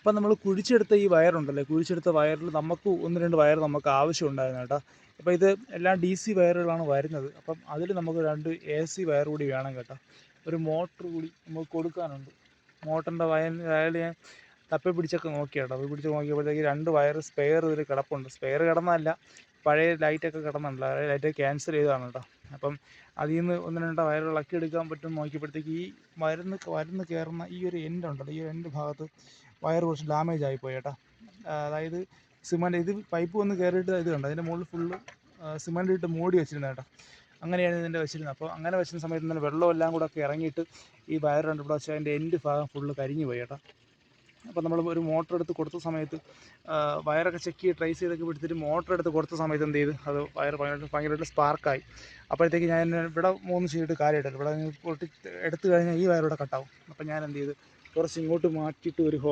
അപ്പം നമ്മൾ കുഴിച്ചെടുത്ത ഈ വയറുണ്ടല്ലോ, കുഴിച്ചെടുത്ത വയറിൽ നമുക്ക് 1, 2 വയർ നമുക്ക് ആവശ്യമുണ്ടായിരുന്നു കേട്ടോ. അപ്പോൾ ഇത് എല്ലാം DC വയറുകളാണ് വരുന്നത്. അപ്പം അതിൽ നമുക്ക് 2 AC വയർ കൂടി വേണം കേട്ടോ. ഒരു മോട്ടർ കൂടി നമുക്ക് കൊടുക്കാനുണ്ട്. മോട്ടറിൻ്റെ വയർ ഞാൻ തപ്പി പിടിച്ചൊക്കെ നോക്കി കേട്ടോ. തപ്പി പിടിച്ച് നോക്കിയപ്പോഴത്തേക്ക് 2 വയർ സ്പെയർ ഇതിൽ കിടപ്പുണ്ട്. സ്പെയർ കിടന്നതല്ല, പഴയ ലൈറ്റൊക്കെ കിടന്നുണ്ട്. അതായത് ലൈറ്റ് ക്യാൻസൽ ചെയ്തതാണ് കേട്ടോ. അപ്പം അതിൽ നിന്ന് 1, 2 വയറുകളൊക്കെ എടുക്കാൻ പറ്റും നോക്കിയപ്പോഴത്തേക്ക് ഈ മരുന്ന് കയറുന്ന ഈ ഒരു എൻഡ് ഉണ്ടല്ലോ, ഈ എൻഡ് ഭാഗത്ത് വയർ കുറച്ച് ഡാമേജ് ആയിപ്പോയി കേട്ടോ. അതായത് സിമൻറ്റ് ഇത് പൈപ്പ് വന്ന് കയറിയിട്ട് ഇത് കണ്ടോ, അതിൻ്റെ മുകളിൽ ഫുള്ള് സിമൻറ്റ് ഇട്ട് മൂടി വെച്ചിരുന്നത് കേട്ടോ. അങ്ങനെയാണ് ഇതിൻ്റെ വെച്ചിരുന്നത്. അപ്പോൾ അങ്ങനെ വെച്ചിരുന്ന സമയത്ത് തന്നെ വെള്ളമെല്ലാം കൂടെ ഒക്കെ ഇറങ്ങിയിട്ട് ഈ വയർ രണ്ട് ഇവിടെ വെച്ചാൽ അതിൻ്റെ എൻഡ് ഭാഗം ഫുള്ള് കരിഞ്ഞു പോയി കേട്ടോ. അപ്പോൾ നമ്മൾ ഒരു മോട്ടർ എടുത്ത് കൊടുത്ത സമയത്ത് വയറൊക്കെ ചെക്ക് ചെയ്ത് ട്രേസ് ചെയ്തൊക്കെ എടുത്തിട്ട് മോട്ടർ എടുത്ത് കൊടുത്ത സമയത്ത് എന്ത് ചെയ്ത് അത് വയർ ഭയങ്കരമായിട്ട് സ്പാർക്കായി. അപ്പോഴത്തേക്ക് ഞാൻ ഇവിടെ 3 ചെയ്തിട്ട് കാര്യമായിട്ടില്ല, ഇവിടെ പൊട്ടി എടുത്തു കഴിഞ്ഞാൽ ഈ വയർ ഇവിടെ കട്ടാവും. അപ്പോൾ ഞാൻ എന്ത് ചെയ്ത് കുറച്ച് ഇങ്ങോട്ട് മാറ്റിയിട്ട് ഒരു